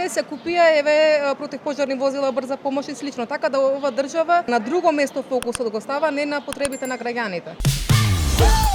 Не се купија противпожарни возила, брза помош и слично, така да ова држава на друго место фокусот го става, не на потребите на граѓаните.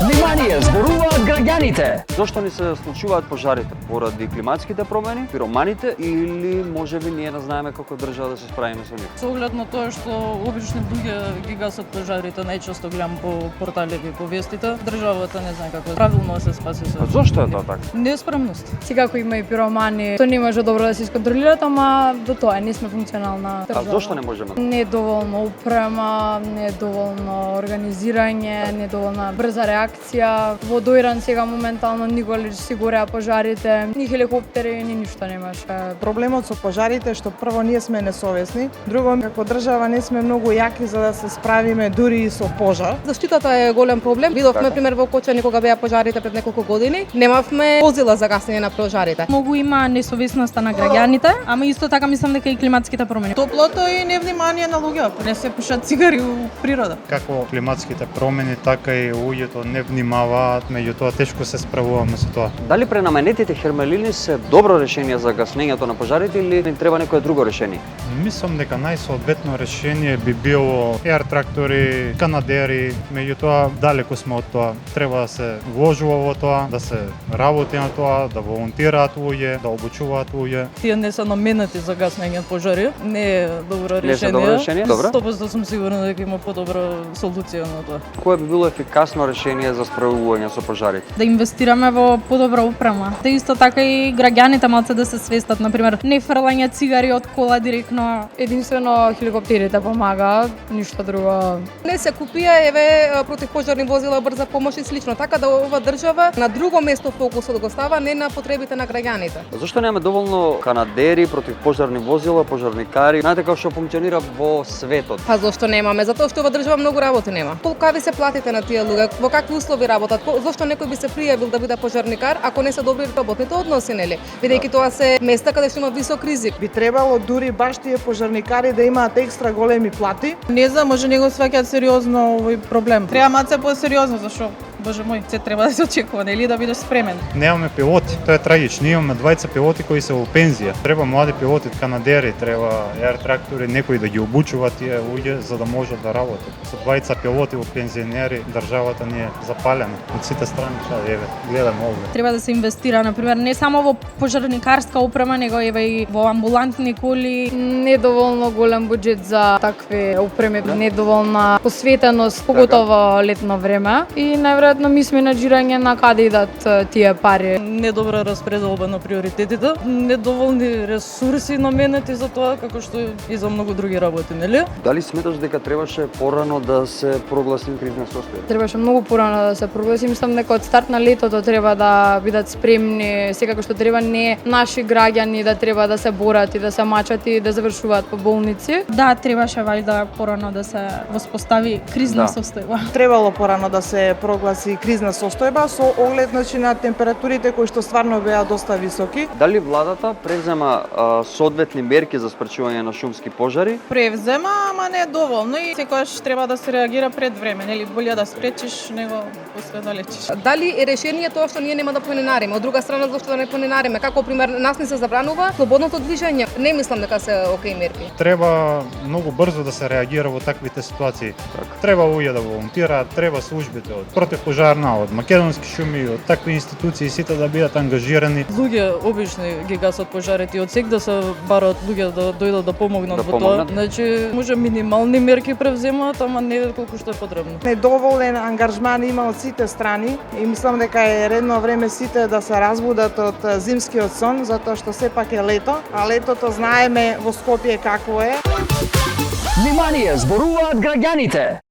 Внимание, зборуваат граѓаните. Зошто ни се случуваат пожарите? Поради климатските промени, пироманите или можеби ние не знаеме како држава да се справиме со нив? Со оглед на тоа што обични луѓе ги гасат пожарите, најчесто гледам по порталите и по вестите, државата не знае како правилно да се спаси со. Зошто е тоа така? Неспремност. Секако има и пиромани, тоа не може добро да се исконтролираат, ама до тоа не сме функционална држава. А зошто не можеме? Недоволно упрема, недоволно организирање, недоволна брза реакција. Во Доиран сега моментално николи си гореа пожарите, ни хеликоптери, ни ништо немаше. Проблемот со пожарите е што прво ние сме несовесни, друго како држава не сме многу јаки за да се справиме дури и со пожар. Заштитата е голем проблем. Видовме пример во Кочани кога беа пожарите пред неколку години, немавме возила за гасење на пожарите. Многу има несовесноста на граѓаните, ама исто така мислам дека и климатските промени. Топлото и невнимание на луѓето, не се пушат цигари у природа. Како климатските промени, така и луѓето не внимаваат, меѓутоа тешко се справуваме со тоа. Дали пренаменетите хермелини се добро решение за гаснењето на пожарите или ни треба некое друго решение? Мислам дека најсоодветно решение би било еар трактори, канадери, меѓутоа далеку сме од тоа. Треба да се вложува во тоа, да се работи на тоа, да волонтираат луѓе, да обучуваат луѓе. Тие не се наменети за гаснење на пожари, не е добро решение. Не се добро решение, добро. 100% сум сигурна дека има подобра солуција на тоа. Кое би било ефикасно решение за справување со пожарите? Да инвестираме во подобра упрема. Да исто така и граѓаните малце да се свестат, например, не фрлање цигари од кола директно. Единствено хеликоптерите помагаат, ништо друго. Не се купија противпожарни возила, брза помош и слично, така да ова држава на друго место фокусот го става, не на потребите на граѓаните. Зошто немаме доволно канадери, противпожарни возила, пожарникари? Знаете како што функционира во светот? Па зошто немаме? Затоа што ова држава многу работи нема. Колку се платите на тие луѓе? Во какви услови работат? Зошто некој би се пријавил да биде пожарникар ако не се добри работните односи, нели? Бидејќи тоа се места каде што има висок ризик. Би требало дури баш тие пожарникари да имаат екстра големи плати. Не знам, може не го сваќаат сериозно овој проблем. Треба маце по-сериозно, зашо? Боже мој, се треба да се очекува, нели, да бидеш спремен. Немаме пилоти, тоа е трагично. Ние имаме двајца пилоти кои се во пензија. Треба млади пилоти, канадери, треба еар трактори, некои да ги обучуваат тие луѓе за да можат да работат. Со двајца пилоти во пензионери државата ни е запалена. Од сите страни гледаме овде. Треба да се инвестира, например, не само во пожарникарска упрема, него и во амбулантни коли. Недоволно голем буџет за такви упреми, недоволна посветеност, поготово летно време и најверојатно ми сме наџирање на каде идат тие пари. Недобра распределба на приоритетите, недоволни ресурси наменети за тоа, како што и за многу други работи, нели? Дали сметаш дека требаше порано да се прогласи кризна состојба? Требаше многу порано да се прогласи, мислам дека од старт на летото треба да бидат спремни, секако што треба не наши граѓани да треба да се борат и да се мачат и да завршуваат по болници. Да, требаше валјда порано да се воспостави кризна состојба. Требало порано да се прогласи кризна состојба со оглед на температурите кои што стварно беа доста високи. Дали владата презема соодветни мерки за спречување на шумски пожари? Превзема, ама не доволно и секогаш треба да се реагира пред време, нели? Боле да спречиш него после да лечиш. Дали е решение тоа што ние нема да планинариме? Од друга страна, зошто да не планинариме? Како пример, нас не се забранува слободното движење. Не мислам дека се окей мерки. Треба многу брзо да се реагира во таквите ситуации. Треба луѓе да волонтираат, треба службите од противпожарна, од македонски шуми, од такви институции сите да бидат ангажирани. Луѓе обични ги гасат пожарите и од сек да се барат луѓе да дојдат да помогнат во тоа. Значи, може минимални мерки превземаат, ама не колку што е потребно. Недоволен ангажман има од сите страни и мислам дека е редно време сите да се разбудат од зимскиот сон, затоа што сепак е лето, а летото знаеме во Скопје какво е. Внимание, зборуваат граѓаните.